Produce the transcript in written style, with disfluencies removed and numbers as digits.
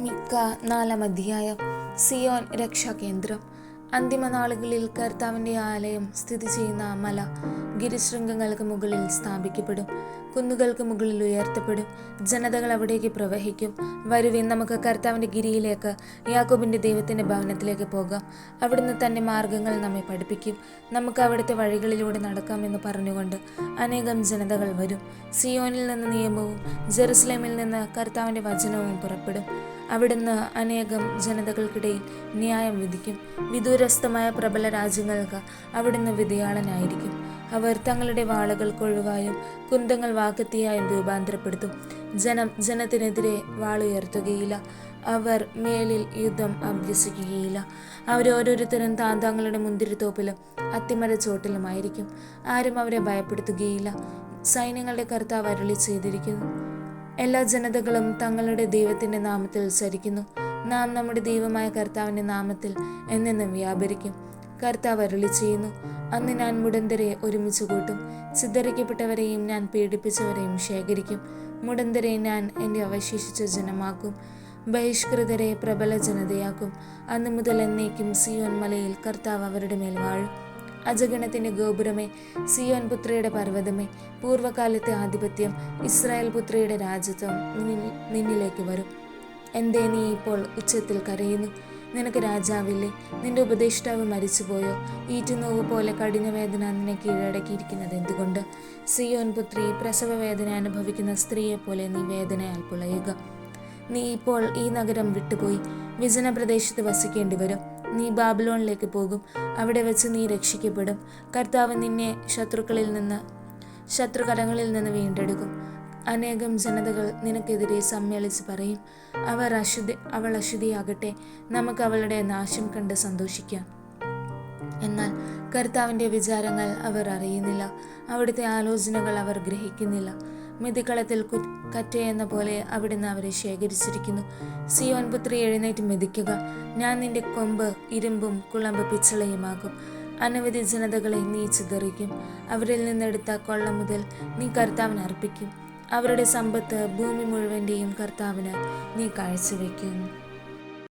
മിക്ക 4-ാം അധ്യായം. സിയോൻ രക്ഷാകേന്ദ്രം. അന്തിമ നാളുകളിൽ കർത്താവിൻ്റെ ആലയം സ്ഥിതി ചെയ്യുന്ന മല ഗിരിശൃംഗങ്ങൾക്ക് മുകളിൽ സ്ഥാപിക്കപ്പെടും, കുന്നുകൾക്ക് മുകളിൽ ഉയർത്തപ്പെടും. ജനതകൾ അവിടേക്ക് പ്രവഹിക്കും. വരുവിൻ, നമുക്ക് കർത്താവിൻ്റെ ഗിരിയിലേക്ക്, യാക്കോബിൻ്റെ ദൈവത്തിൻ്റെ ഭവനത്തിലേക്ക് പോകാം. അവിടുന്ന് തൻ്റെ മാർഗങ്ങൾ നമ്മെ പഠിപ്പിക്കും. നമുക്ക് അവിടുത്തെ വഴികളിലൂടെ നടക്കാമെന്ന് പറഞ്ഞുകൊണ്ട് അനേകം ജനതകൾ വരും. സിയോനിൽ നിന്ന് നിയമവും ജെറുസലേമിൽ നിന്ന് കർത്താവിൻ്റെ വചനവും പുറപ്പെടും. അവിടുന്ന് അനേകം ജനതകൾക്കിടയിൽ ന്യായം വിധിക്കും. വിദൂരസ്ഥമായ പ്രബല രാജ്യങ്ങൾക്ക് അവിടുന്ന് വിധിയാളനായിരിക്കും. അവർ തങ്ങളുടെ വാളുകൾ കൊഴുവായും കുന്തങ്ങൾ വാക്കത്തിയായും രൂപാന്തരപ്പെടുത്തും. ജനത്തിനെതിരെ വാളുയർത്തുകയില്ല. അവർ മേലിൽ യുദ്ധം അഭ്യസിക്കുകയില്ല. അവരോരോരുത്തരും താന്താങ്ങളുടെ മുന്തിരിത്തോപ്പിലും അത്തിമര ചോട്ടിലുമായിരിക്കും. ആരും അവരെ ഭയപ്പെടുത്തുകയില്ല. സൈന്യങ്ങളുടെ കർത്താവ് അരുളി ചെയ്തിരിക്കുന്നു, എല്ലാ ജനതകളും തങ്ങളുടെ ദൈവത്തിൻ്റെ നാമത്തിൽ ചരിക്കുന്നു. നാം നമ്മുടെ ദൈവമായ കർത്താവിൻ്റെ നാമത്തിൽ എന്നെന്നും വ്യാപരിക്കും. കർത്താവ് അരുളി ചെയ്യുന്നു, അന്ന് ഞാൻ മുടന്തരെ ഒരുമിച്ച് കൂട്ടും. ചിതറിക്കപ്പെട്ടവരെയും ഞാൻ പീഡിപ്പിച്ചവരെയും ശേഖരിക്കും. മുടന്തരെ ഞാൻ എൻ്റെ അവശേഷിച്ച ജനമാക്കും, ബഹിഷ്കൃതരെ പ്രബല ജനതയാക്കും. അന്ന് മുതൽ എന്നേക്കും സിയോൻ മലയിൽ കർത്താവ് അവരുടെ മേൽ വാഴും. അജഗണത്തിൻ്റെ ഗോപുരമേ, സിയോൻ പുത്രിയുടെ പർവ്വതമേ, പൂർവ്വകാലത്തെ ആധിപത്യം, ഇസ്രായേൽ പുത്രിയുടെ രാജ്യത്വം നിന്നിലേക്ക് വരും. എന്തേ നീ ഇപ്പോൾ ഉച്ചത്തിൽ കരയുന്നു? നിനക്ക് രാജാവില്ലേ? നിന്റെ ഉപദേഷ്ടാവ് മരിച്ചുപോയോ? ഈറ്റുനോവ് പോലെ കഠിനവേദന നിന്നെ കീഴടക്കിയിരിക്കുന്നത് എന്തുകൊണ്ട്? സിയോൻ പുത്രി, പ്രസവ വേദന അനുഭവിക്കുന്ന സ്ത്രീയെപ്പോലെ നീ വേദനയാൽ പുളയുക. നീ ഇപ്പോൾ ഈ നഗരം വിട്ടുപോയി വിജന പ്രദേശത്ത് വസിക്കേണ്ടി വരും. നീ ബാബിലോണിലേക്ക് പോകും. അവിടെ വെച്ച് നീ രക്ഷിക്കപ്പെടും. കർത്താവ് നിന്നെ ശത്രുകരങ്ങളിൽ നിന്ന് വീണ്ടെടുക്കും. അനേകം ജനതകൾ നിനക്കെതിരെ സമ്മേളിച്ച് പറയും, അവൾ അശുദ്ധിയാകട്ടെ, നമുക്ക് അവളുടെ നാശം കണ്ട് സന്തോഷിക്കാം. എന്നാൽ കർത്താവിൻ്റെ വിചാരങ്ങൾ അവർ അറിയുന്നില്ല, അവിടുത്തെ ആലോചനകൾ അവർ ഗ്രഹിക്കുന്നില്ല. മെതിക്കളത്തിൽ കറ്റയെന്ന പോലെ അവിടുന്ന് അവരെ ശേഖരിച്ചിരിക്കുന്നു. സിയോൻ പുത്രി, എഴുന്നേറ്റ് മെതിക്കുക. ഞാൻ നിന്റെ കൊമ്പ് ഇരുമ്പും കുളമ്പ് പിച്ചളയുമാകും. അനവധി ജനതകളെ നീ ചിതറിക്കും. അവരിൽ നിന്നെടുത്ത കൊള്ള മുതൽ നീ കർത്താവിന് അർപ്പിക്കും. അവരുടെ സമ്പത്ത് ഭൂമി മുഴുവൻ്റെയും കർത്താവിന് നീ കാഴ്ചവെക്കും.